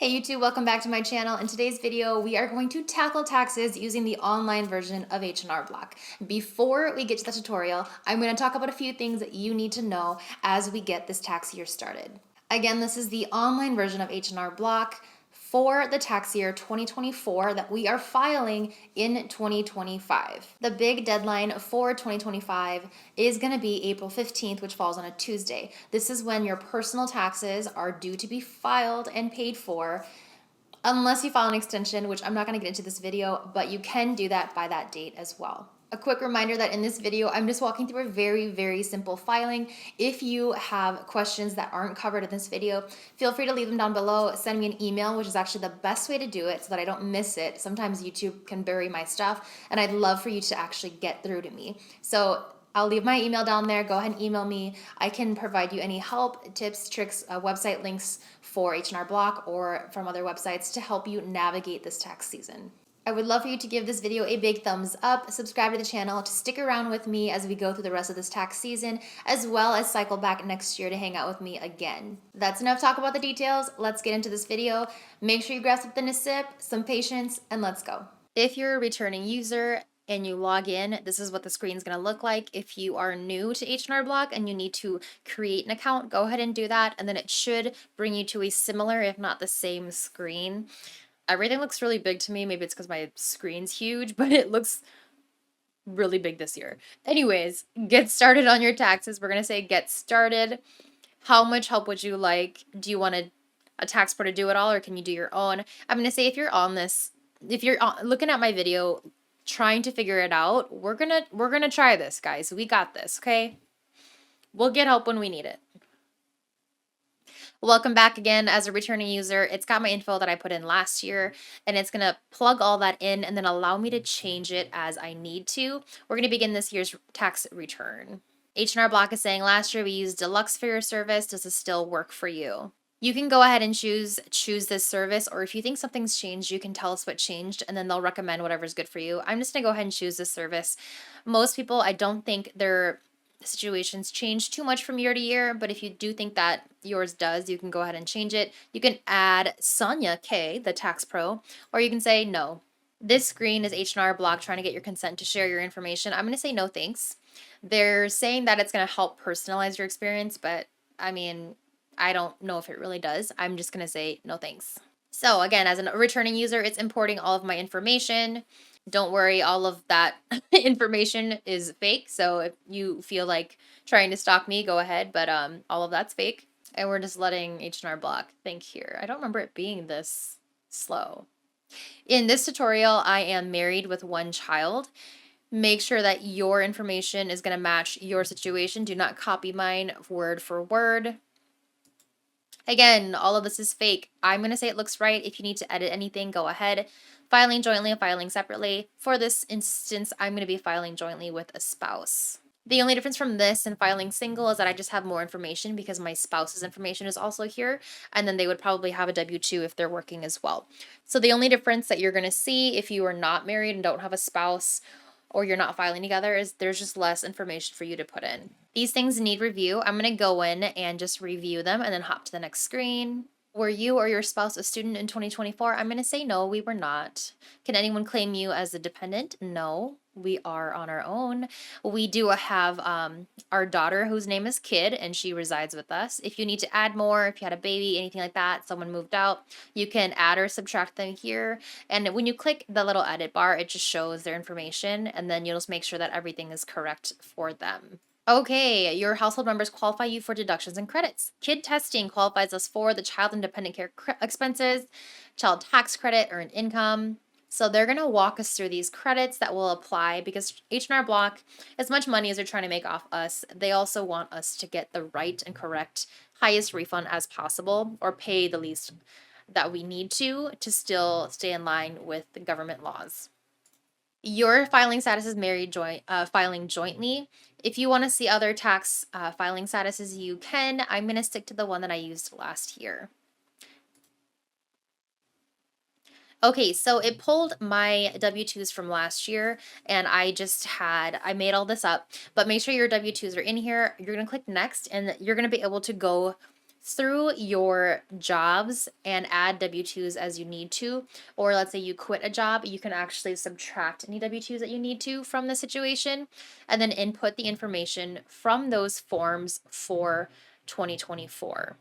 Hey YouTube, welcome back to my channel. In today's video, we are going to tackle taxes using the online version of H&R Block. Before we get to the tutorial, I'm going to talk about a few things that you need to know as we get this tax year started. Again, this is the online version of H&R Block for the tax year 2024 that we are filing in 2025. The big deadline for 2025 is going to be April 15th, which falls on a Tuesday. This is when your personal taxes are due to be filed and paid for, unless you file an extension, which I'm not going to get into this video, but you can do that by that date as well. A quick reminder that in this video, I'm just walking through a very simple filing. If you have questions that aren't covered in this video, feel free to leave them down below. Send me an email, which is actually the best way to do it so that I don't miss it. Sometimes YouTube can bury my stuff, and I'd love for you to actually get through to me. So I'll leave my email down there. Go ahead and email me. I can provide you any help, tips, tricks, website links for H&R Block or from other websites to help you navigate this tax season. I would love for you to give this video a big thumbs up, subscribe to the channel to stick around with me as we go through the rest of this tax season, as well as cycle back next year to hang out with me again. That's enough talk about the details. Let's get into this video. Make sure you grab something to sip, some patience, and let's go. If you're a returning user and you log in, this is what the screen is going to look like. If you are new to H&R Block and you need to create an account, go ahead and do that, and then it should bring you to a similar, if not the same screen. Everything looks really big to me. Maybe it's because my screen's huge, but it looks really big this year. Anyways, get started on your taxes. We're going to say get started. How much help would you like? Do you want a tax pro to do it all, or can you do your own? I'm going to say if you're on this, if you're looking at my video trying to figure it out, we're gonna try this, guys. We got this, okay? We'll get help when we need it. Welcome back again as a returning user. It's got my info that I put in last year, and it's gonna plug all that in and then allow me to change it as I need to. We're gonna begin this year's tax return. H&R Block is saying last year we used Deluxe for your service. Does this still work for you? You can go ahead and choose this service, or if you think something's changed, you can tell us what changed, and then they'll recommend whatever's good for you. I'm just gonna go ahead and choose this service. Most people, I don't think their situations change too much from year to year, but if you do think that yours does, you can go ahead and change it. You can add Sonia K, the tax pro, or you can say no. This screen is H&R Block trying to get your consent to share your information. I'm gonna say no thanks. They're saying that it's gonna help personalize your experience, but I mean, I don't know if it really does. I'm just going to say no thanks. So again, as a returning user, it's importing all of my information. Don't worry, all of that information is fake. So if you feel like trying to stalk me, go ahead. But all of that's fake. And we're just letting H&R Block think here. I don't remember it being this slow. In this tutorial, I am married with one child. Make sure that your information is going to match your situation. Do not copy mine word for word. Again, all of this is fake. I'm going to say it looks right. If you need to edit anything, go ahead. Filing jointly and filing separately. For this instance, I'm going to be filing jointly with a spouse. The only difference from this and filing single is that I just have more information because my spouse's information is also here, and then they would probably have a W-2 if they're working as well. So the only difference that you're going to see if you are not married and don't have a spouse or you're not filing together is there's just less information for you to put in. These things need review. I'm going to go in and just review them and then hop to the next screen. Were you or your spouse a student in 2024? I'm going to say no, we were not. Can anyone claim you as a dependent? No, we are on our own. We do have our daughter whose name is Kid, and she resides with us. If you need to add more, if you had a baby, anything like that, someone moved out, you can add or subtract them here. And when you click the little edit bar, it just shows their information, and then you'll just make sure that everything is correct for them. Okay, your household members qualify you for deductions and credits. Kid testing qualifies us for the child and dependent care expenses, child tax credit, earned income. So they're going to walk us through these credits that will apply because H&R Block, as much money as they're trying to make off us, they also want us to get the right and correct highest refund as possible, or pay the least that we need to still stay in line with the government laws. Your filing status is married filing jointly. If you want to see other tax filing statuses, you can. I'm going to stick to the one that I used last year. Okay, so it pulled my W-2s from last year, and I made all this up, but make sure your W-2s are in here. You're going to click next, and you're going to be able to go through your jobs and add W-2s as you need to. Or let's say you quit a job, you can actually subtract any W-2s that you need to from the situation and then input the information from those forms for 2024.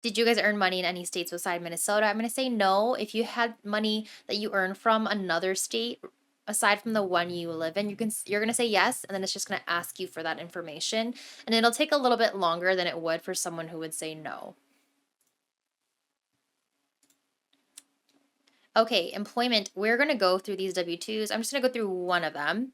Did you guys earn money in any states beside Minnesota? I'm going to say no. If you had money that you earned from another state aside from the one you live in, you're going to say yes, and then it's just going to ask you for that information, and it'll take a little bit longer than it would for someone who would say no. Okay, employment. We're going to go through these W-2s. I'm just going to go through one of them.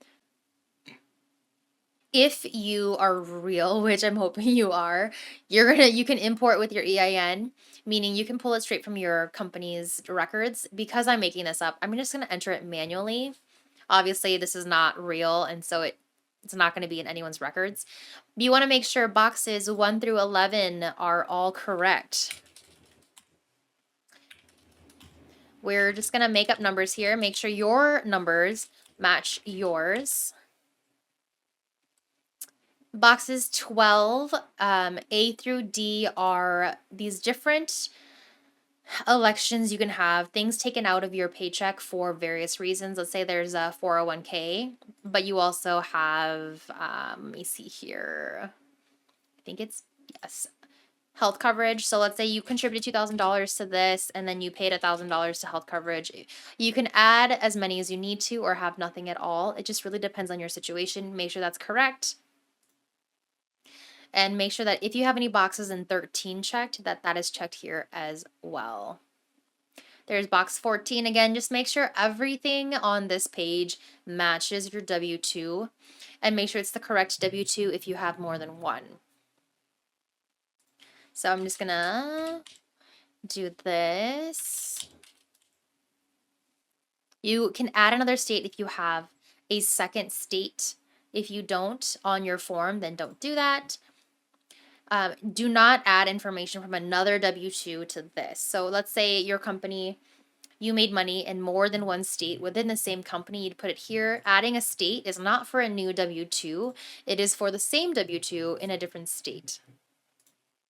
If you are real, which I'm hoping you are, you can import with your EIN, meaning you can pull it straight from your company's records. Because I'm making this up, I'm just gonna enter it manually. Obviously, this is not real, and so it's not going to be in anyone's records. You want to make sure boxes 1 through 11 are all correct. We're just going to make up numbers here. Make sure your numbers match yours. Boxes 12, A through D are these different elections you can have, things taken out of your paycheck for various reasons. Let's say there's a 401k, but you also have, let me see here. I think it's, yes, health coverage. So let's say you contributed $2,000 to this and then you paid $1,000 to health coverage. You can add as many as you need to or have nothing at all. It just really depends on your situation. Make sure that's correct. And make sure that if you have any boxes in 13 checked, that is checked here as well. There's box 14 again. Just make sure everything on this page matches your W-2 and make sure it's the correct W-2 if you have more than one. So I'm just gonna do this. You can add another state if you have a second state. If you don't on your form, then don't do that. Do not add information from another W-2 to this. So let's say your company, you made money in more than one state within the same company, you'd put it here. Adding a state is not for a new W-2. It is for the same W-2 in a different state.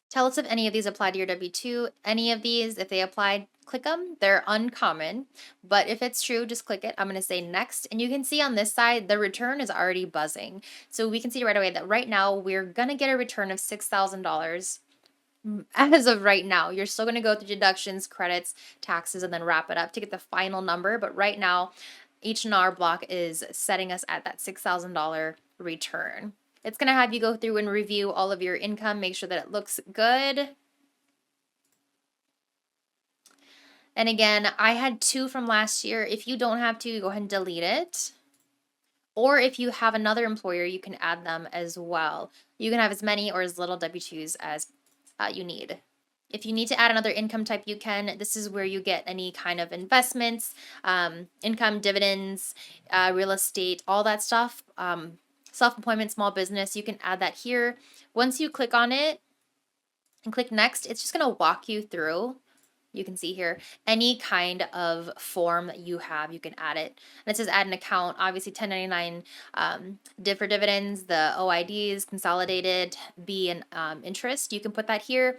Tell us if any of these apply to your W-2. Any of these, if they applied, click them. They're uncommon, but if it's true, just click it. I'm going to say next, and you can see on this side, the return is already buzzing. So we can see right away that right now we're going to get a return of $6,000 as of right now. You're still going to go through deductions, credits, taxes, and then wrap it up to get the final number. But right now, H&R Block is setting us at that $6,000 return. It's going to have you go through and review all of your income, make sure that it looks good. And again, I had 2 from last year. If you don't have to, go ahead and delete it. Or if you have another employer, you can add them as well. You can have as many or as little W-2s as you need. If you need to add another income type, you can. This is where you get any kind of investments, income, dividends, real estate, all that stuff. Self-employment, small business, you can add that here. Once you click on it and click next, it's just going to walk you through. You can see here any kind of form that you have, you can add it. And it says add an account, obviously 1099 for dividends, the OIDs, consolidated, B, and interest. You can put that here.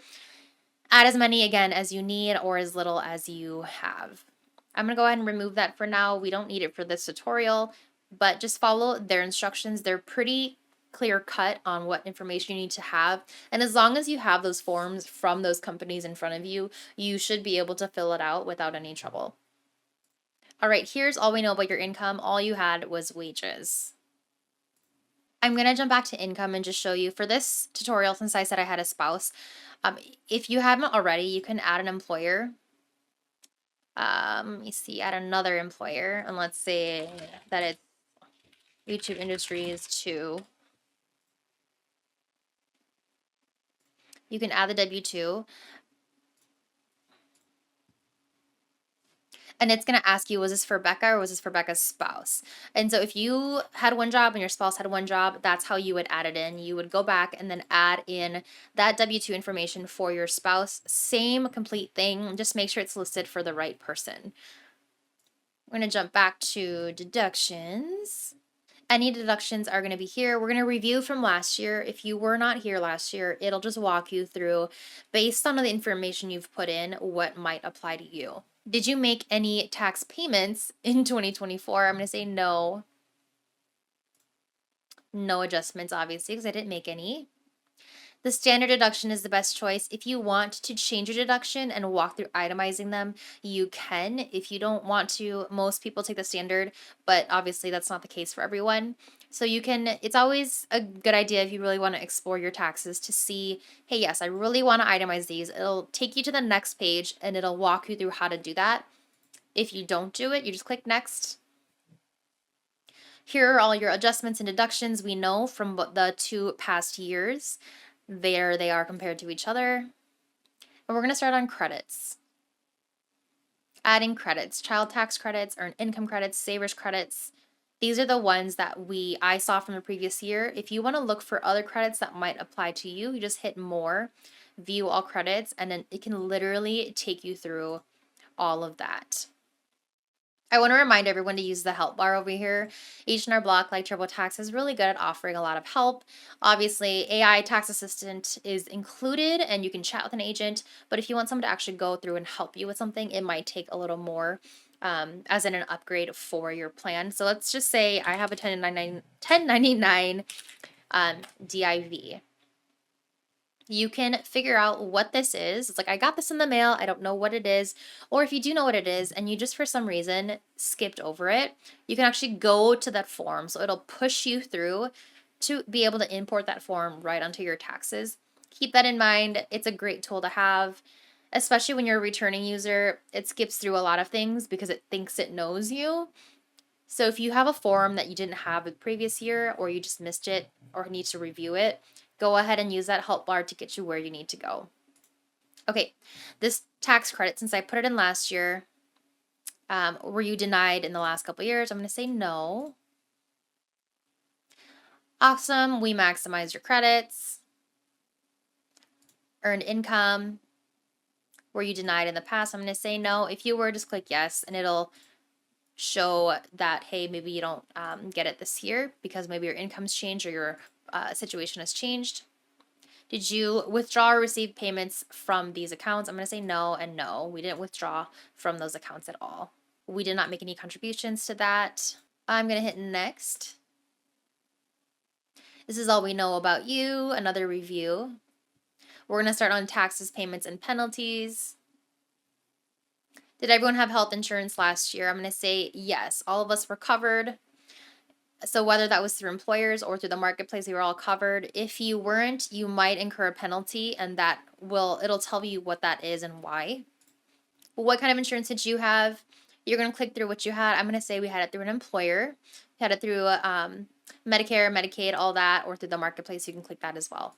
Add as many again as you need or as little as you have. I'm going to go ahead and remove that for now. We don't need it for this tutorial, but just follow their instructions. They're pretty clear cut on what information you need to have. And as long as you have those forms from those companies in front of you, you should be able to fill it out without any trouble. All right, here's all we know about your income. All you had was wages. I'm going to jump back to income and just show you for this tutorial, since I said I had a spouse, if you haven't already, you can add an employer. Let me see, add another employer, and let's say that it's YouTube Industries 2. You can add the W-2. And it's going to ask you, was this for Becca or was this for Becca's spouse? And so if you had one job and your spouse had one job, that's how you would add it in. You would go back and then add in that W-2 information for your spouse. Same complete thing. Just make sure it's listed for the right person. We're going to jump back to deductions. Any deductions are going to be here. We're going to review from last year. If you were not here last year, it'll just walk you through, based on the information you've put in, what might apply to you. Did you make any tax payments in 2024? I'm going to say no. No adjustments, obviously, because I didn't make any. The standard deduction is the best choice. If you want to change your deduction and walk through itemizing them, you can. If you don't want to, most people take the standard, but obviously that's not the case for everyone. So you can, it's always a good idea if you really want to explore your taxes to see, hey, yes, I really want to itemize these. It'll take you to the next page and it'll walk you through how to do that. If you don't do it, you just click next. Here are all your adjustments and deductions we know from the 2 past years. There they are compared to each other. And we're going to start on credits. Adding credits, child tax credits, earned income credits, savers credits. These are the ones that I saw from the previous year. If you want to look for other credits that might apply to you, you just hit more, view all credits, and then it can literally take you through all of that. I want to remind everyone to use the help bar over here. H&R Block, like TurboTax, is really good at offering a lot of help. Obviously, AI tax assistant is included and you can chat with an agent, but if you want someone to actually go through and help you with something, it might take a little more, as in an upgrade for your plan. So let's just say I have a 1099 DIV. You can figure out what this is. It's like, I got this in the mail, I don't know what it is. Or if you do know what it is and you just for some reason skipped over it, you can actually go to that form. So it'll push you through to be able to import that form right onto your taxes. Keep that in mind. It's a great tool to have, especially when you're a returning user. It skips through a lot of things because it thinks it knows you. So if you have a form that you didn't have the previous year, or you just missed it or need to review it, go ahead and use that help bar to get you where you need to go. Okay, this tax credit, since I put it in last year, were you denied in the last couple years? I'm going to say no. Awesome, we maximize your credits. Earned income, were you denied in the past? I'm going to say no. If you were, just click yes, and it'll show that, hey, maybe you don't get it this year because maybe your income's changed or your situation has changed. Did you withdraw or receive payments from these accounts? I'm going to say no and no. We didn't withdraw from those accounts at all. We did not make any contributions to that. I'm going to hit next. This is all we know about you. Another review. We're going to start on taxes, payments, and penalties. Did everyone have health insurance last year? I'm going to say yes. All of us were covered. So whether that was through employers or through the marketplace, we were all covered. If you weren't, you might incur a penalty, and it'll tell you what that is and why. What kind of insurance did you have? You're going to click through what you had. I'm going to say we had it through an employer. We had it through Medicare, Medicaid, all that, or through the marketplace. You can click that as well.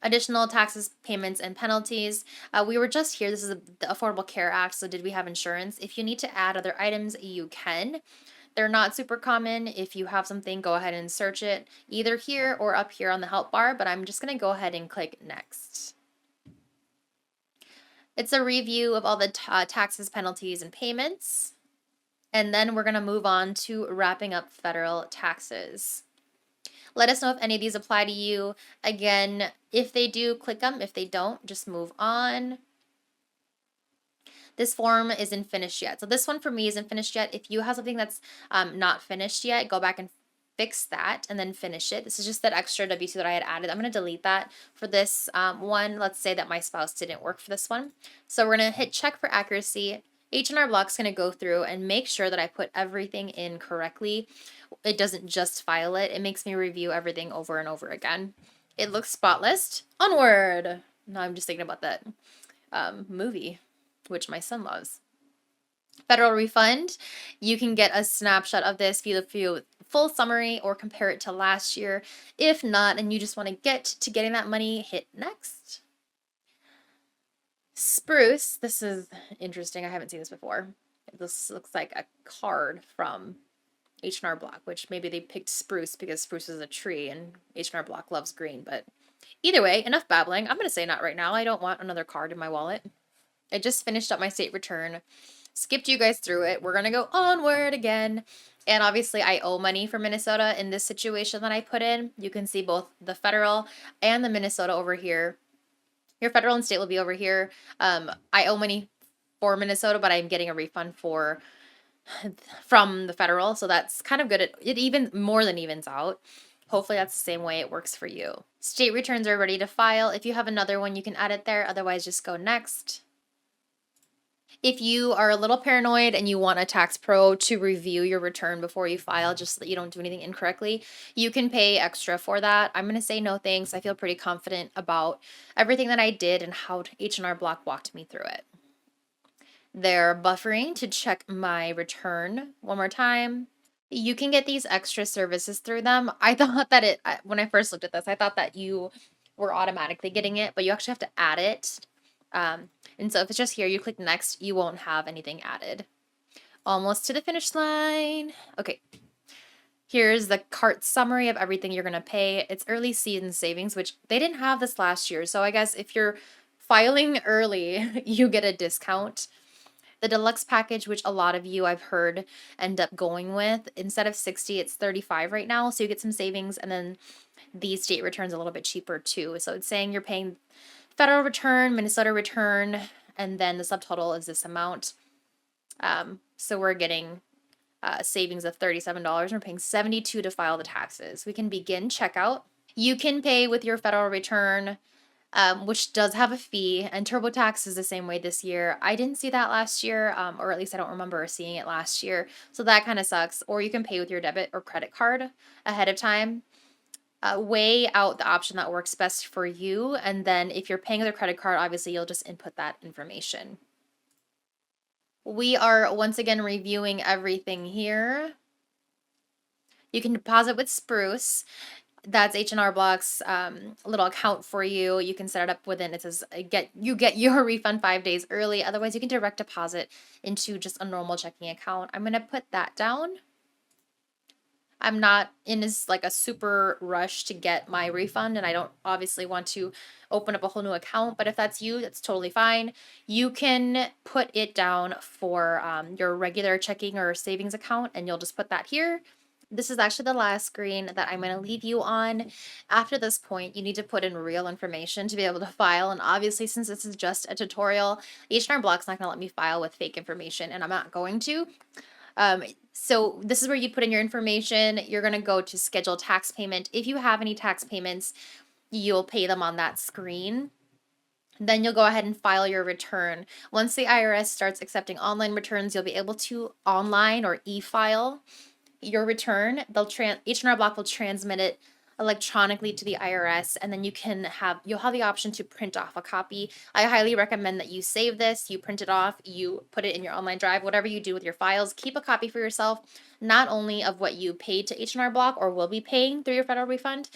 Additional taxes, payments, and penalties. We were just here. This is the Affordable Care Act. So did we have insurance? If you need to add other items, you can. They're not super common. If you have something, go ahead and search it either here or up here on the help bar, but I'm just going to go ahead and click next. It's a review of all the taxes, penalties, and payments. And then we're going to move on to wrapping up federal taxes. Let us know if any of these apply to you. Again, if they do, click them. If they don't, just move on. This form isn't finished yet. So this one for me isn't finished yet. If you have something that's not finished yet, go back and fix that and then finish it. This is just that extra W2 that I had added. I'm going to delete that for this one. Let's say that my spouse didn't work for this one. So we're going to hit check for accuracy. H&R Block's going to go through and make sure that I put everything in correctly. It doesn't just file it. It makes me review everything over and over again. It looks spotless. Onward! No, I'm just thinking about that movie, which my son loves. Federal refund. You can get a snapshot of this, view the full summary, or compare it to last year. If not, and you just want to get to getting that money, hit next. Spruce. This is interesting. I haven't seen this before. This looks like a card from H&R Block, which maybe they picked spruce because spruce is a tree and H&R Block loves green. But either way, enough babbling. I'm going to say not right now. I don't want another card in my wallet. I just finished up my state return. skipped you guys through it. We're gonna go onward again. And obviously I owe money for Minnesota in this situation that I put in. You can see both the federal and the Minnesota over here. Your federal and state will be over here. I owe money for Minnesota, but I'm getting a refund from the federal, so that's kind of good. It even more than evens out. Hopefully that's the same way it works for you. State returns are ready to file. If you have another one, you can add it there. Otherwise, just go next. If you are a little paranoid and you want a tax pro to review your return before you file, just so that you don't do anything incorrectly, you can pay extra for that. I'm going to say no thanks. I feel pretty confident about everything that I did and how H&R Block walked me through it. They're buffering to check my return one more time. You can get these extra services through them. I thought that when I first looked at this, I thought that you were automatically getting it, but you actually have to add it. And so if it's just here, you click next, you won't have anything added. Almost to the finish line. Okay. Here's the cart summary of everything you're going to pay. It's early season savings, which they didn't have this last year. So I guess if you're filing early, you get a discount. The deluxe package, which a lot of you I've heard end up going with, instead of 60, it's 35 right now. So you get some savings, and then the state return's a little bit cheaper too. So it's saying you're paying federal return, Minnesota return, and then the subtotal is this amount. So we're getting savings of $37. We're paying $72 to file the taxes. We can begin checkout. You can pay with your federal return, which does have a fee, and TurboTax is the same way this year. I didn't see that last year, or at least I don't remember seeing it last year, so that kind of sucks. Or you can pay with your debit or credit card ahead of time. Weigh out the option that works best for you, and then if you're paying with a credit card, obviously you'll just input that information. We are once again reviewing everything here. You can deposit with Spruce. That's H&R Block's little account for you. You can set it up within, it says you get your refund 5 days early. Otherwise, you can direct deposit into just a normal checking account. I'm going to put that down. I'm not in like a super rush to get my refund, and I don't obviously want to open up a whole new account, but if that's you, that's totally fine. You can put it down for your regular checking or savings account, and you'll just put that here. This is actually the last screen that I'm going to leave you on. After this point, you need to put in real information to be able to file, and obviously since this is just a tutorial, H&R Block's not going to let me file with fake information, and I'm not going to. So this is where you put in your information. You're going to go to schedule tax payment. If you have any tax payments, you'll pay them on that screen. Then you'll go ahead and file your return. Once the IRS starts accepting online returns, you'll be able to online or e-file your return. H&R Block will transmit it electronically to the IRS, and then you'll have the option to print off a copy. I highly recommend that you save this, you print it off, you put it in your online drive, whatever you do with your files, keep a copy for yourself, not only of what you paid to H&R Block or will be paying through your federal refund,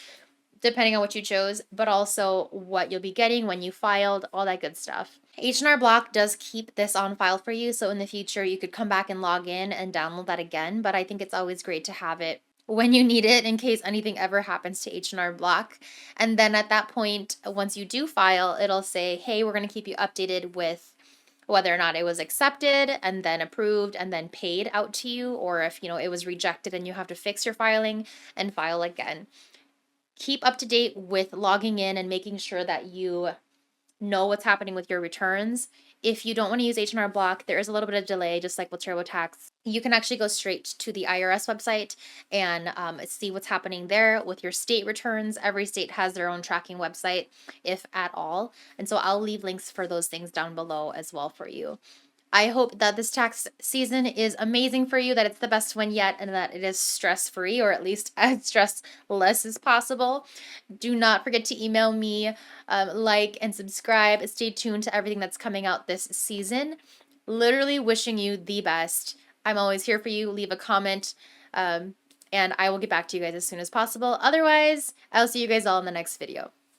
depending on what you chose, but also what you'll be getting when you filed, all that good stuff. H&R Block does keep this on file for you, so in the future you could come back and log in and download that again, but I think it's always great to have it when you need it in case anything ever happens to H&R Block. And then at that point, once you do file, it'll say, hey, we're going to keep you updated with whether or not it was accepted and then approved and then paid out to you, or if it was rejected and you have to fix your filing and file again. Keep up to date with logging in and making sure that you know what's happening with your returns. If you don't want to use H&R Block, there is a little bit of delay, just like with TurboTax. You can actually go straight to the IRS website and see what's happening there with your state returns. Every state has their own tracking website, if at all. And so I'll leave links for those things down below as well for you. I hope that this tax season is amazing for you, that it's the best one yet, and that it is stress-free, or at least as stress-less as possible. Do not forget to email me, like, and subscribe. Stay tuned to everything that's coming out this season. Literally wishing you the best. I'm always here for you. Leave a comment, and I will get back to you guys as soon as possible. Otherwise, I'll see you guys all in the next video.